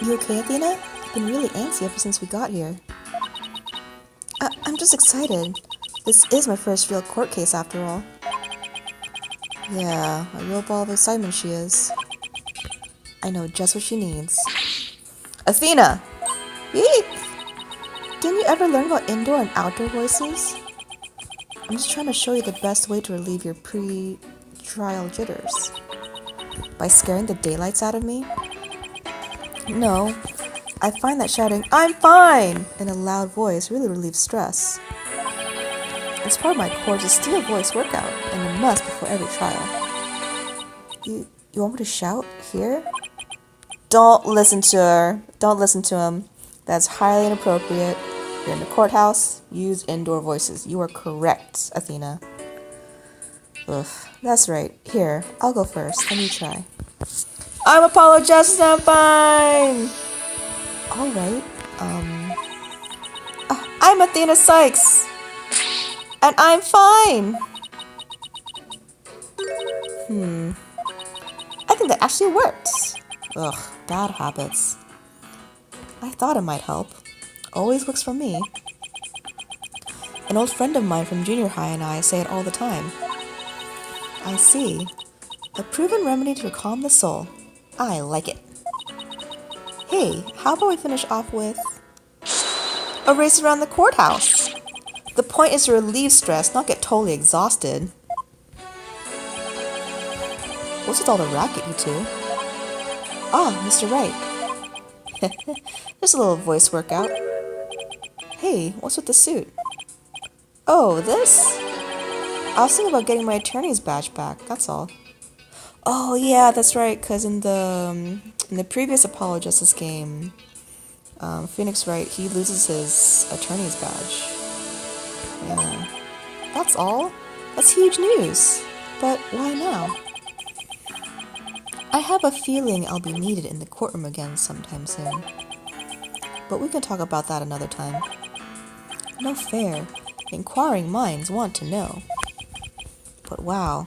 You okay, Athena? I've been really antsy ever since we got here. I'm just excited. This is my first real court case after all. Yeah, a real ball of excitement she is. I know just what she needs. Athena! Eek! Didn't you ever learn about indoor and outdoor voices? I'm just trying to show you the best way to relieve your pre-trial jitters. By scaring the daylights out of me? No, I find that shouting, "I'm fine!" in a loud voice really relieves stress. It's part of my course to steal voice workout, and a must before every trial. You want me to shout here? Don't listen to her. Don't listen to him. That's highly inappropriate. You're in the courthouse. Use indoor voices. You are correct, Athena. Ugh, that's right. Here, I'll go first. Let me try. I'm Apollo Justice, I'm fine! Alright, I'm Athena Sykes! And I'm fine! I think that actually works. Ugh, bad habits. I thought it might help. Always works for me. An old friend of mine from junior high and I say it all the time. I see. A proven remedy to calm the soul. I like it. Hey, how about we finish off with a race around the courthouse? The point is to relieve stress, not get totally exhausted. What's with all the racket, you two? Ah, Mr. Wright. Just a little voice workout. Hey, what's with the suit? Oh, this? I was thinking about getting my attorney's badge back, that's all. Oh yeah, that's right, because in the previous Apollo Justice game, Phoenix Wright, he loses his attorney's badge. Yeah. That's all? That's huge news. But why now? I have a feeling I'll be needed in the courtroom again sometime soon. But we can talk about that another time. No fair. Inquiring minds want to know. But wow.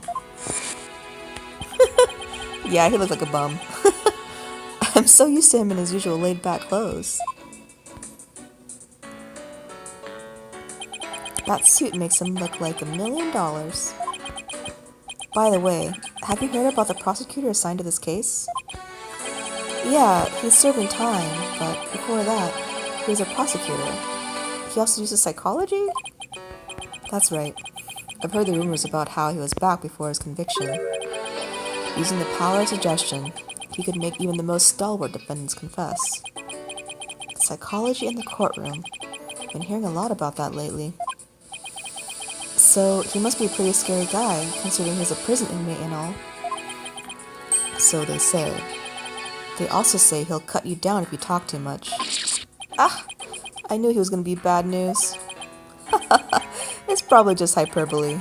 Yeah, he looked like a bum. I'm so used to him in his usual laid-back clothes. That suit makes him look like $1,000,000. By the way, have you heard about the prosecutor assigned to this case? Yeah, he's serving time, but before that, he was a prosecutor. He also uses psychology? That's right. I've heard the rumors about how he was back before his conviction. Using the power of suggestion, he could make even the most stalwart defendants confess. Psychology in the courtroom. Been hearing a lot about that lately. So, he must be a pretty scary guy, considering he's a prison inmate and all. So they say. They also say he'll cut you down if you talk too much. Ah! I knew he was gonna be bad news. It's probably just hyperbole.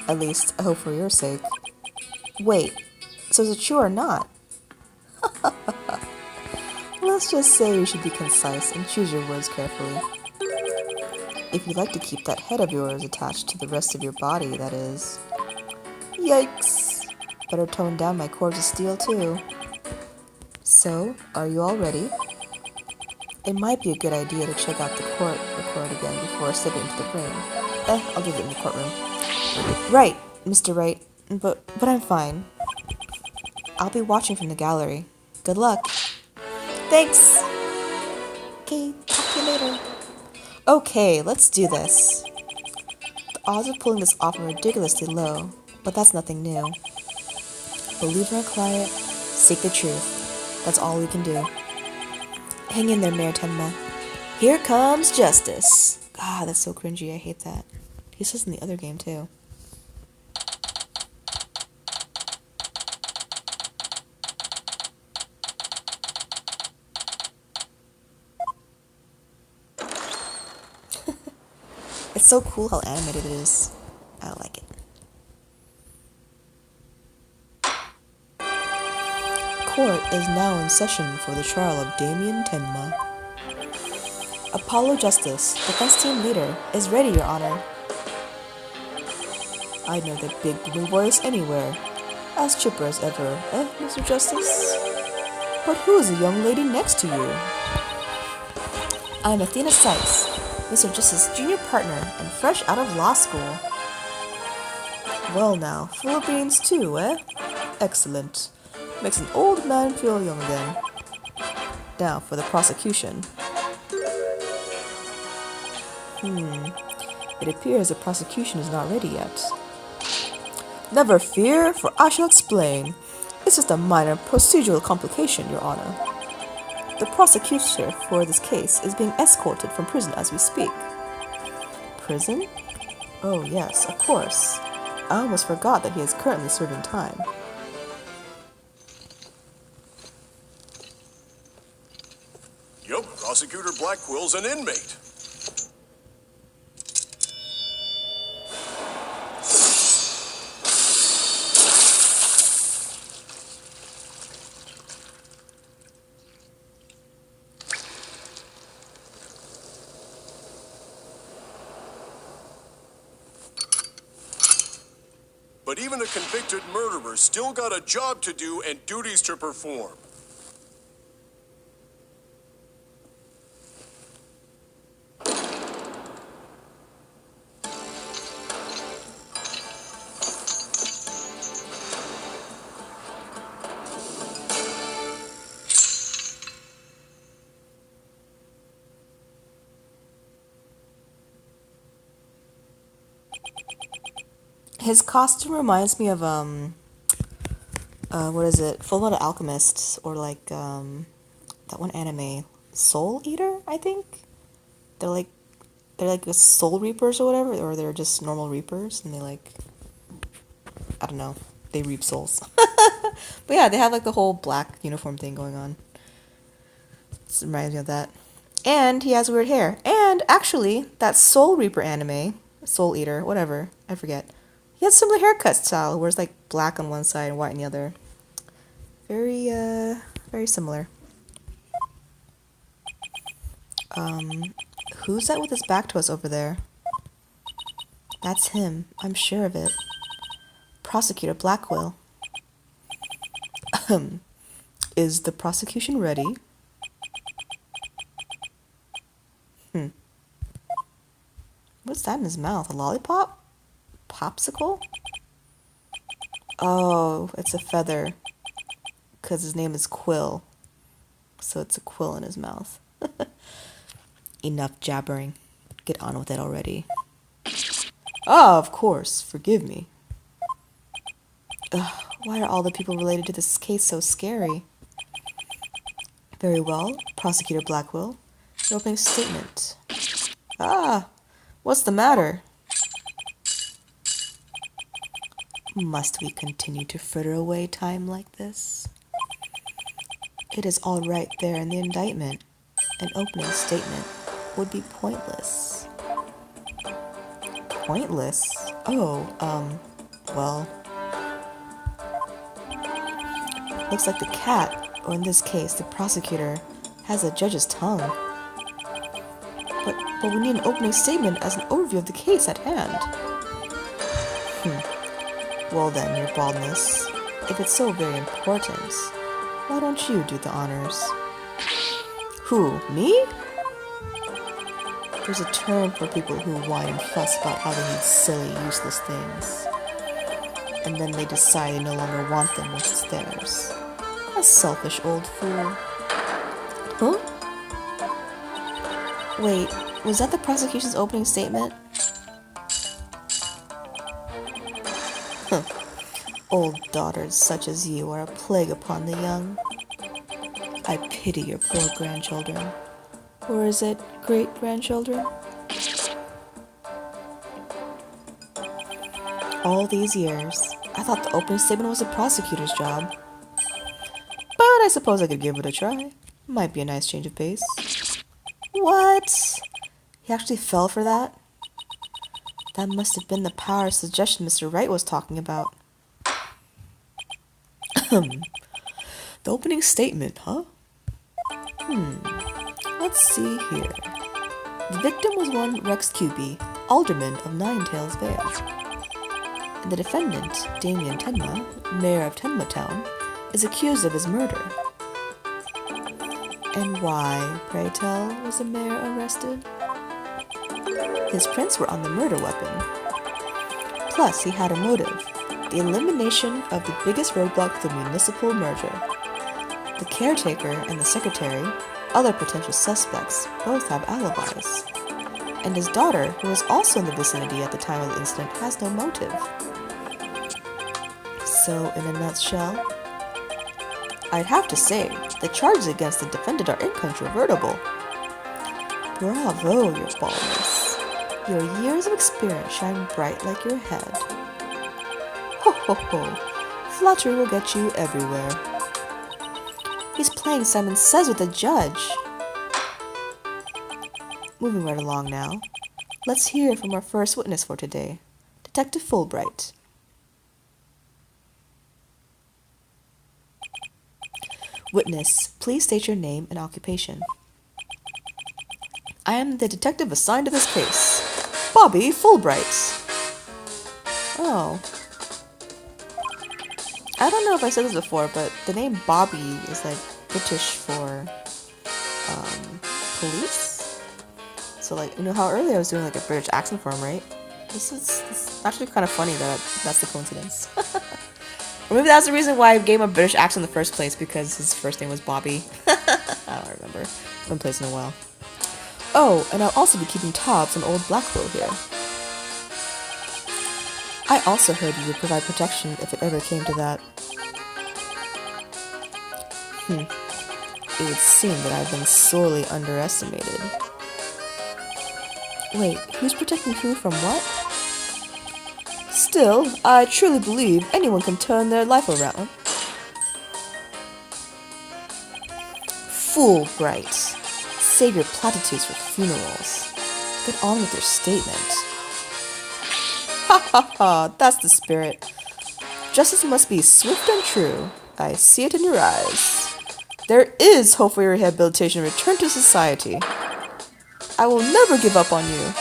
At least, I hope for your sake. Wait, so is it true or not? Let's just say you should be concise and choose your words carefully. If you'd like to keep that head of yours attached to the rest of your body, that is. Yikes! Better tone down my cords of steel too. So, are you all ready? It might be a good idea to check out the court record again before stepping into the ring. I'll do it in the courtroom. Right, Mr. Wright, but I'm fine. I'll be watching from the gallery. Good luck. Thanks! Okay, talk to you later. Okay, let's do this. The odds of pulling this off are ridiculously low, but that's nothing new. Believe in our client, seek the truth. That's all we can do. Hang in there, Mayor Tenma. Here comes justice. God, that's so cringy, I hate that. He says in the other game, too. It's so cool how animated it is. I like it. Court is now in session for the trial of Damien Tenma. Apollo Justice, defense team leader, is ready, Your Honor. I'd know that big booming voice anywhere. As chipper as ever, Mr. Justice? But who is the young lady next to you? I'm Athena Sykes, Mr. Justice's junior partner and fresh out of law school. Well now, full of beans too, eh? Excellent. Makes an old man feel young again. Now for the prosecution. It appears the prosecution is not ready yet. Never fear, for I shall explain. It's just a minor procedural complication, Your Honor. The prosecutor for this case is being escorted from prison as we speak. Prison? Oh yes, of course. I almost forgot that he is currently serving time. Yup, Prosecutor Blackwell's an inmate. But even a convicted murderer still got a job to do and duties to perform. His costume reminds me of what is it? Fullmetal Alchemists, or like that one anime, Soul Eater, I think. They're like the Soul Reapers or whatever, or they're just normal Reapers, and I don't know, they reap souls. But yeah, they have like the whole black uniform thing going on. It reminds me of that. And he has weird hair. And actually, that Soul Reaper anime, Soul Eater, whatever, I forget. He has similar haircut style, where it's like black on one side and white on the other. Very, very similar. Who's that with his back to us over there? That's him. I'm sure of it. Prosecutor Blackwell. Is the prosecution ready? What's that in his mouth? A lollipop? Popsicle? Oh, it's a feather. Because his name is Quill. So it's a quill in his mouth. Enough jabbering. Get on with it already. Oh, of course. Forgive me. Ugh, why are all the people related to this case so scary? Very well, Prosecutor Blackwell. Your opening statement. Ah, what's the matter? Must we continue to fritter away time like this? It is all right there in the indictment. An opening statement would be pointless. Pointless? Oh, well. Looks like the cat, or in this case, the prosecutor, has a judge's tongue. But we need an opening statement as an overview of the case at hand. Well then, your baldness, if it's so very important, why don't you do the honors? Who, me? There's a term for people who whine and fuss about how they need silly, useless things. And then they decide they no longer want them once it's theirs. A selfish old fool. Huh? Wait, was that the prosecution's opening statement? Old daughters such as you are a plague upon the young. I pity your poor grandchildren. Or is it great-grandchildren? All these years, I thought the opening statement was the prosecutor's job. But I suppose I could give it a try. Might be a nice change of pace. What? He actually fell for that? That must have been the power of suggestion Mr. Wright was talking about. The opening statement, huh? Let's see here. The victim was one Rex Cubey, alderman of Ninetails Vale. And the defendant, Damien Tenma, mayor of Tenma Town, is accused of his murder. And why, pray tell, was the mayor arrested? His prints were on the murder weapon. Plus, he had a motive: the elimination of the biggest roadblock to the municipal merger. The caretaker and the secretary, other potential suspects, both have alibis. And his daughter, who was also in the vicinity at the time of the incident, has no motive. So, in a nutshell, I'd have to say, the charges against the defendant are incontrovertible. Bravo, your baldness. Your years of experience shine bright like your head. Ho ho ho, flattery will get you everywhere. He's playing Simon Says with the judge. Moving right along now, let's hear from our first witness for today, Detective Fulbright. Witness, please state your name and occupation. I am the detective assigned to this case, Bobby Fulbright. Oh. I don't know if I said this before, but the name Bobby is like British for police. So like, you know how earlier I was doing like a British accent for him, right? This is actually kind of funny that that's the coincidence. Or maybe that's the reason why I gave him a British accent in the first place, because his first name was Bobby. I don't remember. I haven't played in a while. Oh, and I'll also be keeping tabs on old Blackwell here. I also heard you would provide protection if it ever came to that. It would seem that I've been sorely underestimated. Wait, who's protecting who from what? Still, I truly believe anyone can turn their life around. Fulbright. Save your platitudes for funerals. Get on with your statement. Ha ha ha, that's the spirit. Justice must be swift and true. I see it in your eyes. There is hope for your rehabilitation and return to society. I will never give up on you.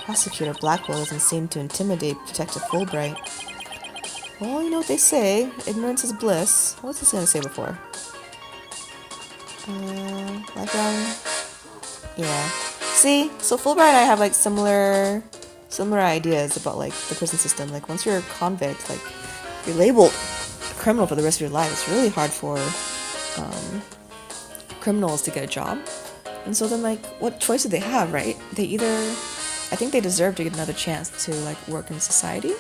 Prosecutor Blackwell doesn't seem to intimidate Detective Fulbright. Well, you know what they say, ignorance is bliss. What's this gonna say before? Background? Yeah. See, so Fulbright and I have like similar ideas about like the prison system. Like once you're a convict, like you're labeled a criminal for the rest of your life. It's really hard for criminals to get a job. And so then like what choice do they have, right? They either, I think they deserve to get another chance to like work in society.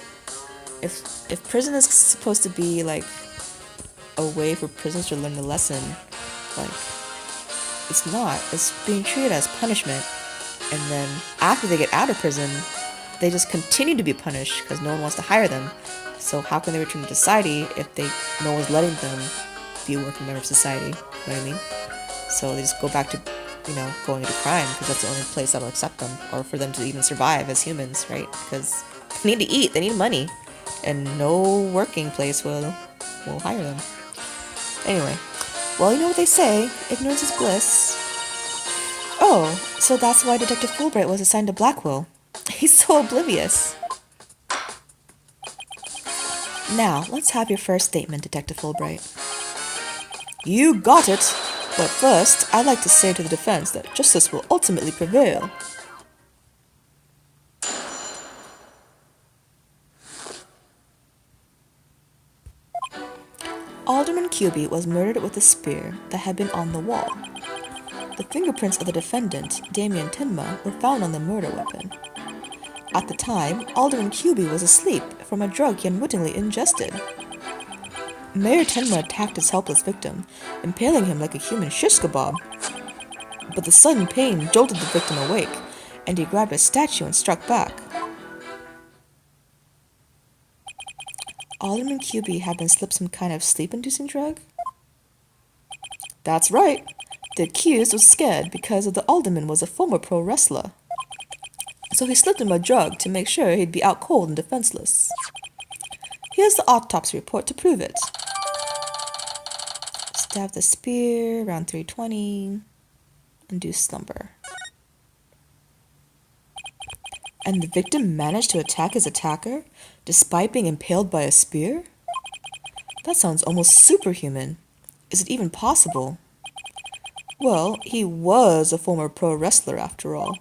If prison is supposed to be like a way for prisoners to learn the lesson, like it's not. It's being treated as punishment, and then after they get out of prison, they just continue to be punished because no one wants to hire them. So how can they return to society if no one's letting them be a working member of society? You know what I mean? So they just go back to, going into crime because that's the only place that'll accept them, or for them to even survive as humans, right? Because they need to eat, they need money, and no working place will hire them. Anyway, well, you know what they say, ignorance is bliss. Oh, so that's why Detective Fulbright was assigned to Blackwell. He's so oblivious. Now, let's have your first statement, Detective Fulbright. You got it! But first, I'd like to say to the defense that justice will ultimately prevail. Alderman Cuby was murdered with a spear that had been on the wall. The fingerprints of the defendant, Damien Tenma, were found on the murder weapon. At the time, Alderman Cuby was asleep from a drug he unwittingly ingested. Mayor Tenma attacked his helpless victim, impaling him like a human shish kebab. But the sudden pain jolted the victim awake, and he grabbed a statue and struck back. Alderman Cuby had been slipped some kind of sleep-inducing drug? That's right. The accused was scared because the alderman was a former pro wrestler. So he slipped him a drug to make sure he'd be out cold and defenseless. Here's the autopsy report to prove it. Stab the spear, around 320, induced slumber. And the victim managed to attack his attacker, despite being impaled by a spear? That sounds almost superhuman. Is it even possible? Well, he was a former pro wrestler after all.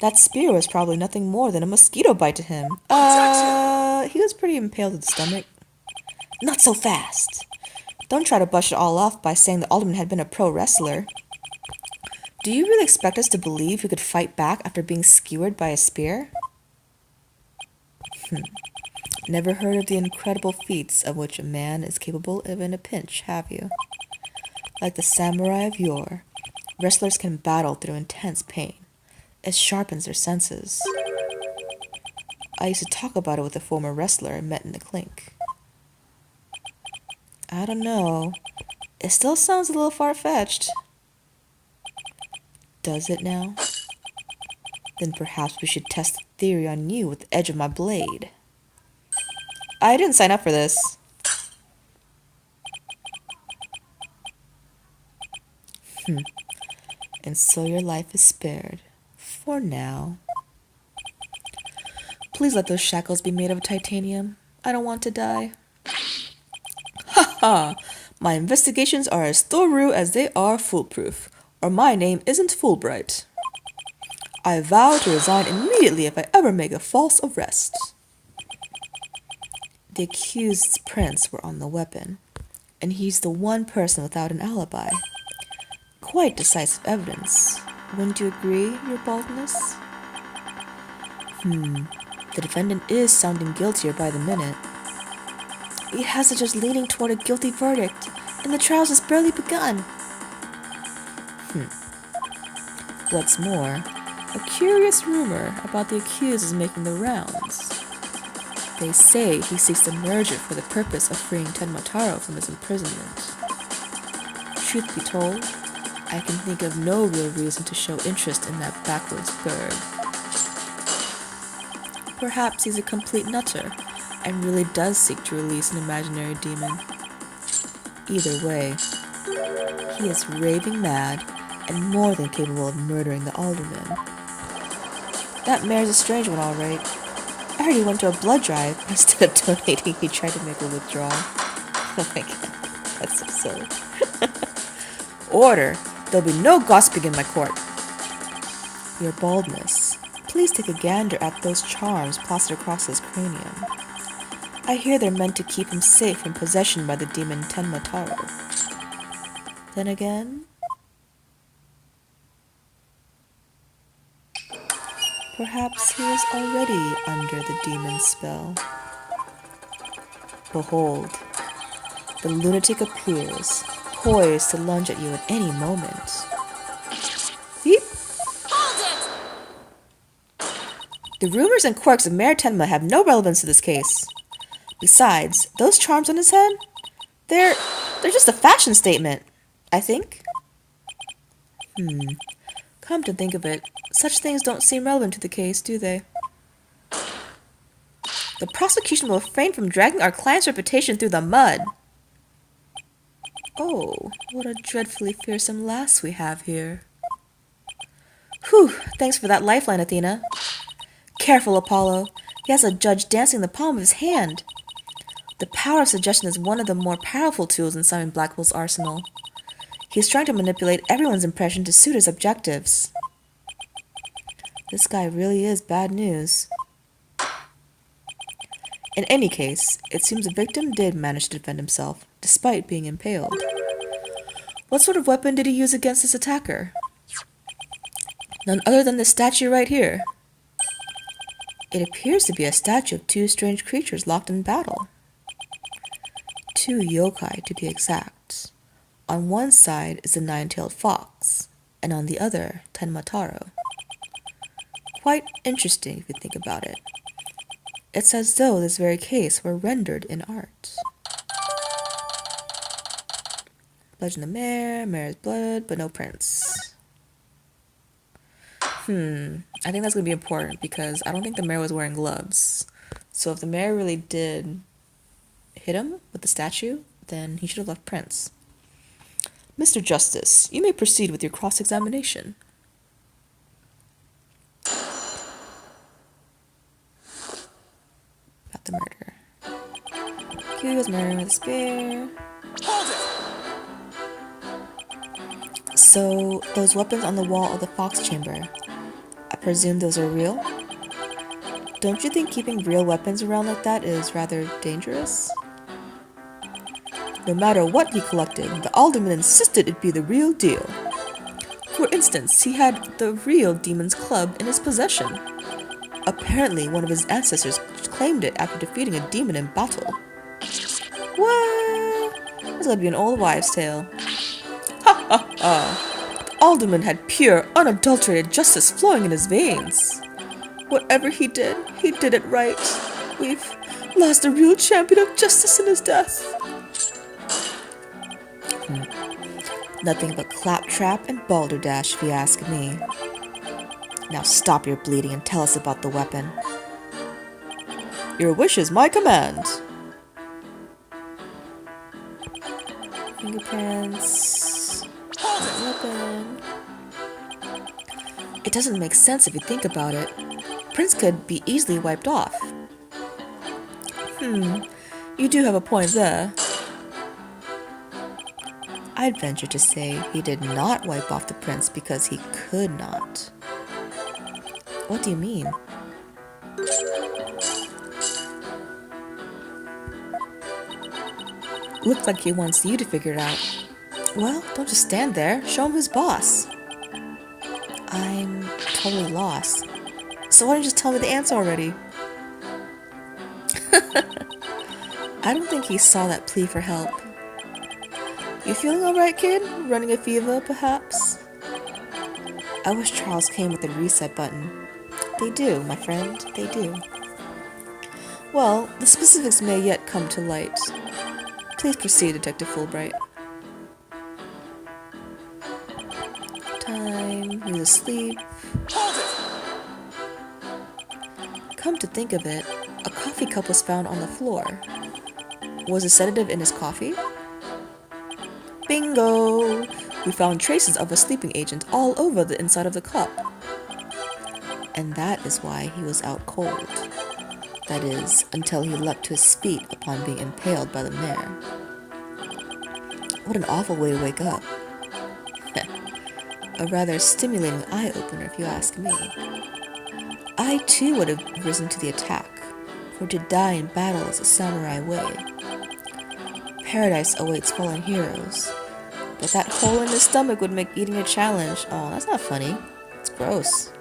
That spear was probably nothing more than a mosquito bite to him. He was pretty impaled in the stomach. Not so fast. Don't try to brush it all off by saying the alderman had been a pro wrestler. Do you really expect us to believe he could fight back after being skewered by a spear? Never heard of the incredible feats of which a man is capable of in a pinch, have you? Like the samurai of yore, wrestlers can battle through intense pain. It sharpens their senses. I used to talk about it with a former wrestler I met in the clink. I don't know. It still sounds a little far-fetched. Does it now? Then perhaps we should test the theory on you with the edge of my blade. I didn't sign up for this. And so your life is spared. For now. Please let those shackles be made of titanium. I don't want to die. Ha ha! My investigations are as thorough as they are foolproof, or my name isn't Fulbright. I vow to resign immediately if I ever make a false arrest. The accused's prints were on the weapon, and he's the one person without an alibi. Quite decisive evidence. Wouldn't you agree, your baldness? The defendant is sounding guiltier by the minute. He has the judge leaning toward a guilty verdict, and the trial's just barely begun. What's more, a curious rumor about the accused is making the rounds. They say he seeks the merger for the purpose of freeing Tenmataro from his imprisonment. Truth be told, I can think of no real reason to show interest in that backwoods bird. Perhaps he's a complete nutter and really does seek to release an imaginary demon. Either way, he is raving mad and more than capable of murdering the alderman. That mare's a strange one, all right. I heard he went to a blood drive, but instead of donating, he tried to make a withdrawal. Oh my god, that's so silly. Order! There'll be no gossiping in my court. Your baldness, please take a gander at those charms plastered across his cranium. I hear they're meant to keep him safe from possession by the demon Tenmataro. Then again, perhaps he is already under the demon's spell. Behold, the lunatic appears, poised to lunge at you at any moment. Beep. Hold it! The rumors and quirks of Mayor Tenma have no relevance to this case. Besides, those charms on his head, they're just a fashion statement, I think. Come to think of it, such things don't seem relevant to the case, do they? The prosecution will refrain from dragging our client's reputation through the mud. Oh, what a dreadfully fearsome lass we have here. Whew, thanks for that lifeline, Athena. Careful, Apollo. He has a judge dancing in the palm of his hand. The power of suggestion is one of the more powerful tools in Simon Blackwell's arsenal. He's trying to manipulate everyone's impression to suit his objectives. This guy really is bad news. In any case, it seems the victim did manage to defend himself, despite being impaled. What sort of weapon did he use against his attacker? None other than this statue right here. It appears to be a statue of two strange creatures locked in battle. Two yokai, to be exact. On one side is a nine-tailed fox, and on the other, Tenmataro. Quite interesting if you think about it. It's as though this very case were rendered in art. Blood in the mare, mare's blood, but no prints. I think that's going to be important because I don't think the mare was wearing gloves. So if the mare really did hit him with the statue, then he should have left prints. Mr. Justice, you may proceed with your cross-examination. About the murder. He was murdered with a spear. Hold So, those weapons on the wall of the Fox Chamber, I presume those are real? Don't you think keeping real weapons around like that is rather dangerous? No matter what he collected, the alderman insisted it be the real deal. For instance, he had the real demon's club in his possession. Apparently, one of his ancestors claimed it after defeating a demon in battle. What? That's gotta be an old wives' tale. Ha ha ha! The alderman had pure, unadulterated justice flowing in his veins. Whatever he did it right. We've lost a real champion of justice in his death. Nothing but claptrap and balderdash, if you ask me. Now stop your bleeding and tell us about the weapon. Your wish is my command. Fingerprints. Weapon. It doesn't make sense if you think about it. Prints could be easily wiped off. You do have a point there. I'd venture to say he did not wipe off the prints because he could not. What do you mean? Looks like he wants you to figure it out. Well, don't just stand there. Show him who's boss. I'm totally lost. So why don't you just tell me the answer already? I don't think he saw that plea for help. You feeling alright, kid? Running a fever, perhaps? I wish Charles came with a reset button. They do, my friend, they do. Well, the specifics may yet come to light. Please proceed, Detective Fulbright. Time, he's asleep. Come to think of it, a coffee cup was found on the floor. Was a sedative in his coffee? Bingo! We found traces of a sleeping agent all over the inside of the cup. And that is why he was out cold. That is, until he leapt to his feet upon being impaled by the mare. What an awful way to wake up. A rather stimulating eye-opener if you ask me. I too would have risen to the attack, for to die in battle is a samurai way. Paradise awaits fallen heroes, but that hole in his stomach would make eating a challenge. Oh, that's not funny. It's gross.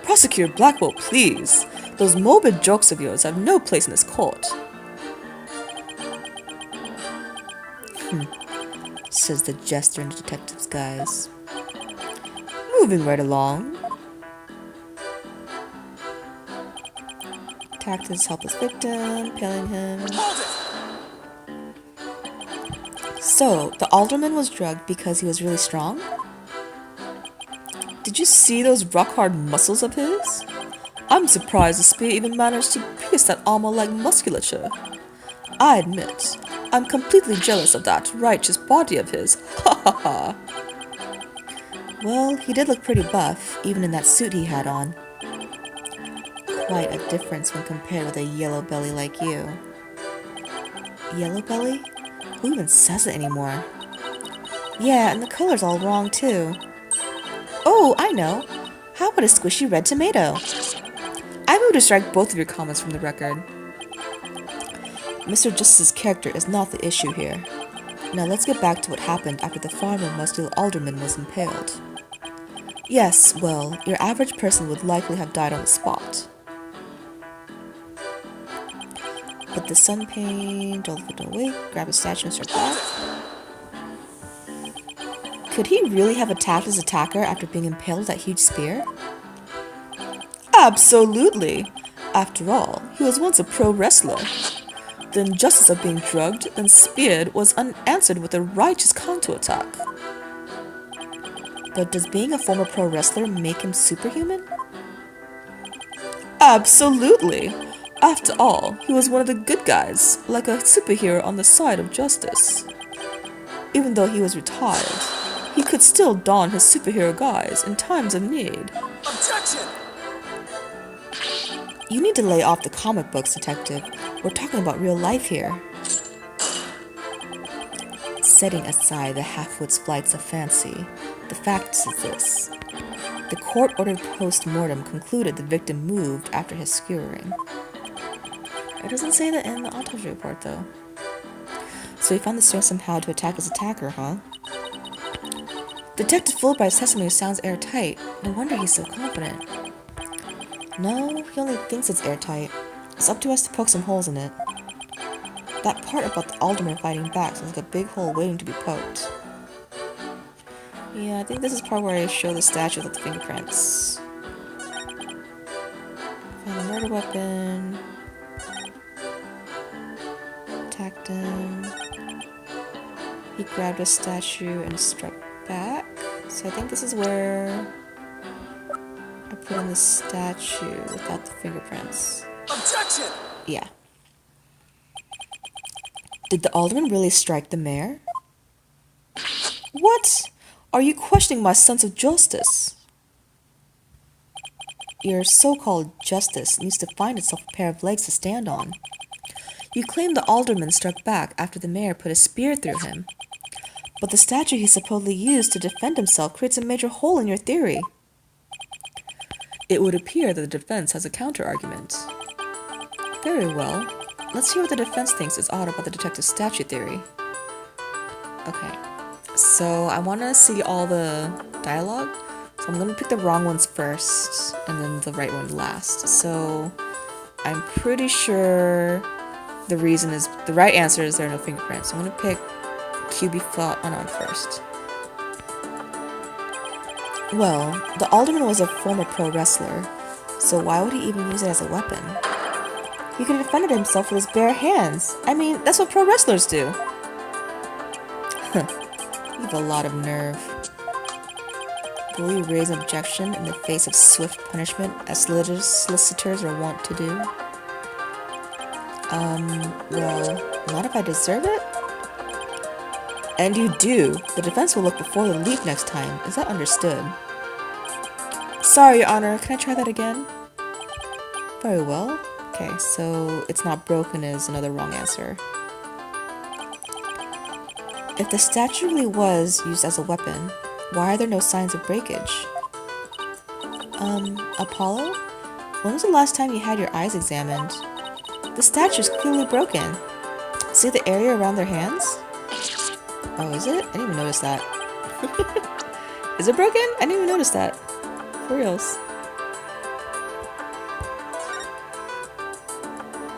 Prosecutor Blackwell, please. Those morbid jokes of yours have no place in this court. Says the jester in the detective's guise. Moving right along. Attacked his helpless victim, impaling him. So, the alderman was drugged because he was really strong? Did you see those rock-hard muscles of his? I'm surprised the spear even managed to pierce that armor-like musculature. I admit, I'm completely jealous of that righteous body of his. Ha ha ha. Well, he did look pretty buff, even in that suit he had on. Quite a difference when compared with a yellow belly like you. Yellow belly? Who even says it anymore? Yeah, and the color's all wrong too. Oh, I know. How about a squishy red tomato? I move to strike both of your comments from the record. Mr. Justice's character is not the issue here. Now let's get back to what happened after the farmer muscular alderman was impaled. Yes, well, your average person would likely have died on the spot. Put the sun paint, don't wait, grab a statue and start back. Could he really have attacked his attacker after being impaled with that huge spear? Absolutely! After all, he was once a pro wrestler. The injustice of being drugged, then speared, was unanswered with a righteous counterattack. But does being a former pro wrestler make him superhuman? Absolutely! After all, he was one of the good guys, like a superhero on the side of justice. Even though he was retired, he could still don his superhero guise in times of need. Objection! You need to lay off the comic books, detective. We're talking about real life here. Setting aside the half-wit's flights of fancy, the fact is this. The court-ordered post-mortem concluded the victim moved after his skewering. It doesn't say that in the autopsy report, though. So he found the strength somehow to attack his attacker, huh? Detective Fulbright's testimony sounds airtight. No wonder he's so confident. No, he only thinks it's airtight. It's up to us to poke some holes in it. That part about the alderman fighting back sounds like a big hole waiting to be poked. Yeah, I think this is part where I show the statue with the fingerprints. Found a murder weapon. Attacked him. He grabbed a statue and struck back. So I think this is where I put in the statue without the fingerprints. Objection! Yeah. Did the alderman really strike the mayor? What? Are you questioning my sense of justice? Your so-called justice needs to find itself a pair of legs to stand on. You claim the alderman struck back after the mayor put a spear through him. But the statue he supposedly used to defend himself creates a major hole in your theory. It would appear that the defense has a counter-argument. Very well. Let's hear what the defense thinks is odd about the detective's statue theory. Okay. So I want to see all the dialogue. So I'm going to pick the wrong ones first and then the right one last. So I'm pretty sure the right answer is there are no fingerprints. So I'm going to pick QB thought on first. Well, the alderman was a former pro wrestler, so why would he even use it as a weapon? He could have defended himself with his bare hands. I mean, that's what pro wrestlers do. You have a lot of nerve. Will you raise an objection in the face of swift punishment, as solicitors are wont to do? Well, not if I deserve it? And you do. The defense will look before the leap next time. Is that understood? Sorry, Your Honor. Can I try that again? Very well. Okay, so it's not broken is another wrong answer. If the statue really was used as a weapon, why are there no signs of breakage? Apollo? When was the last time you had your eyes examined? The statue's clearly broken. See the area around their hands? Oh, is it? I didn't even notice that. Is it broken? I didn't even notice that. For reals.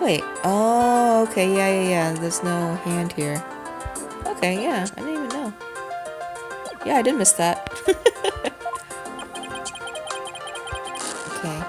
Wait. Oh, okay. Yeah. There's no hand here. Okay, yeah. I didn't even know. Yeah, I did miss that. Okay.